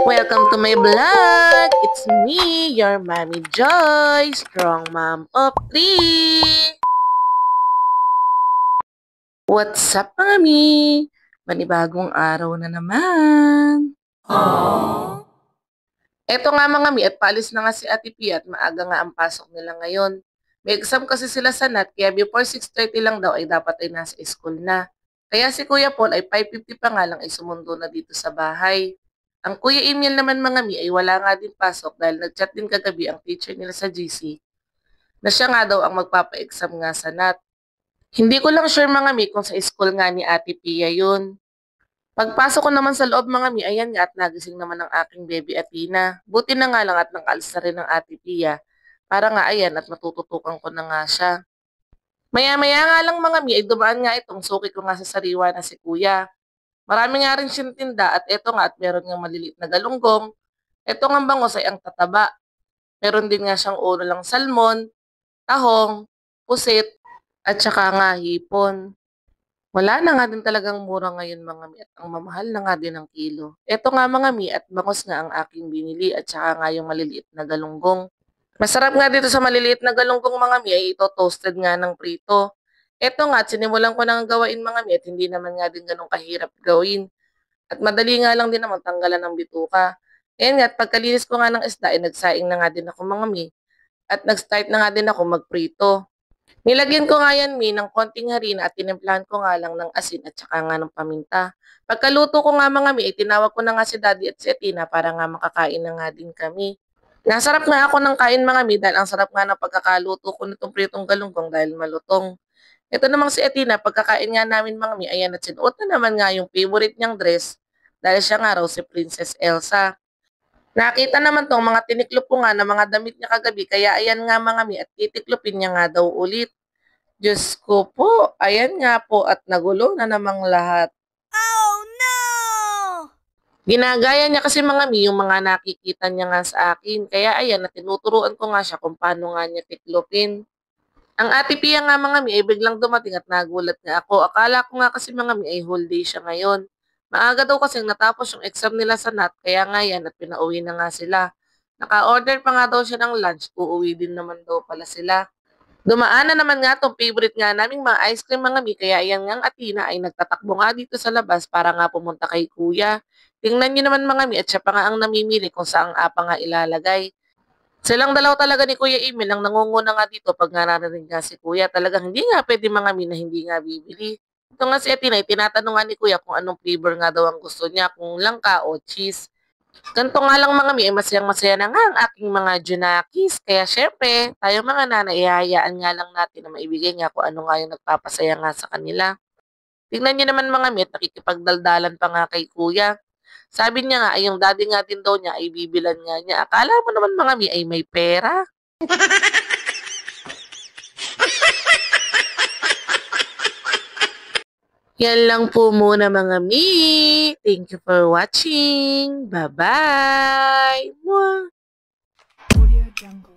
Welcome to my vlog! It's me, your Mommy Joy, strong mom of 3! What's up, Mami? Manibagong araw na naman. Aww. Eto nga mga mi, at paalis na nga si Ate Pia at maaga nga ang pasok nila ngayon. May exam kasi sila sa NAT, kaya before 6:30 lang daw ay dapat ay nasa school na. Kaya si Kuya Paul ay 5:50 pa nga lang ay sumundo na dito sa bahay. Ang Kuya Emil naman mga mi ay wala nga din pasok dahil nagchat din kagabi ang teacher nila sa GC na siya nga daw ang magpapa-exam nga sa NAT. Hindi ko lang sure mga mi kung sa school nga ni Ate Pia yun. Pagpasok ko naman sa loob mga mi, ayan nga at nagising naman ang aking baby Athena. Buti na nga lang at nakaalis na rin ng Ate Pia. Para nga ayan at matututukan ko na nga siya. Maya-maya nga lang mga mi ay dumaan nga itong suki ko nga sa sariwa na si Kuya. Marami nga rin siyang tinda at eto nga at meron nga maliliit na galunggong. Eto nga bangos ay ang tataba. Meron din nga siyang ulo lang salmon, tahong, pusit, at saka nga hipon. Wala na nga din talagang mura ngayon mga mi at ang mamahal na nga din ang kilo. Eto nga mga mi at bangos nga ang aking binili at saka nga yung maliliit na galunggong. Masarap nga dito sa maliliit na galunggong mga mi ay ito toasted nga ng prito. Eto nga at sinimulan ko na nga gawain mga mi at hindi naman nga din ganun kahirap gawin. At madali nga lang din naman tanggalan ng bituka. Ayan nga at pagkalinis ko nga ng isda ay nagsaing na nga din ako mga mi at nag-start na nga din ako magprito. Nilagyan ko nga yan, Mi, ng konting harina at tinimplahan ko nga lang ng asin at saka nga ng paminta. Pagkaluto ko nga mga Mi, tinawag ko na nga si Daddy at si Athena para nga makakain na nga din kami. Nasarap nga ako ng kain mga Mi dahil ang sarap nga ng pagkakaluto ko nitong pritong galunggong dahil malutong. Ito namang si Athena, pagkakain nga namin mga Mi, ayan at sinuot na naman nga yung favorite niyang dress dahil siya nga raw si Princess Elsa. Nakita naman tong mga tiniklop ko nga na mga damit niya kagabi kaya ayan nga mga Mi at titiklopin niya nga daw ulit. Diyos ko po, ayan nga po at nagulo na namang lahat. Oh no! Ginagaya niya kasi mga mi yung mga nakikita niya nga sa akin. Kaya ayan, na tinuturuan ko nga siya kung paano nga niya tiklopin. Ang Ate Pia nga mga mi ay biglang dumating at nagulat nga ako. Akala ko nga kasi mga mi ay whole day siya ngayon. Maaga daw kasi natapos yung exam nila sa NAT, kaya nga yan at pinauwi na nga sila. Naka-order pa nga daw siya ng lunch, uuwi din naman daw pala sila. Dumaan na naman nga 'tong favorite nga naming mga ice cream mga mi, kaya ayan ngang Athena ay nagtatakbo nga dito sa labas para nga pumunta kay Kuya. Tingnan niyo naman mga mi at siya pa nga ang namimili kung saang apa nga ilalagay. Silang dalaw talaga ni Kuya Emil ang nangunguna nga dito pag nga narinig nga si Kuya. Talagang hindi nga pwede mga mi na hindi nga bibili. Ito nga si Athena ay tinatanong nga ni Kuya kung anong flavor nga daw ang gusto niya, kung langka o cheese. Ganito nga lang mga mi, masayang-masaya na nga ang aking mga junakis. Kaya syempre, tayo mga nanay, ihahayaan nga lang natin na maibigay nga kung ano nga yung nagpapasaya nga sa kanila. Tingnan niyo naman mga mi, at nakikipagdaldalan pa nga kay kuya. Sabi niya nga, ay yung daddy nga din daw niya ay bibilan nga niya. Akala mo naman mga mi ay may pera. Yan lang po muna mga mi. Thank you for watching. Bye-bye. Mwah! Audio Jungle.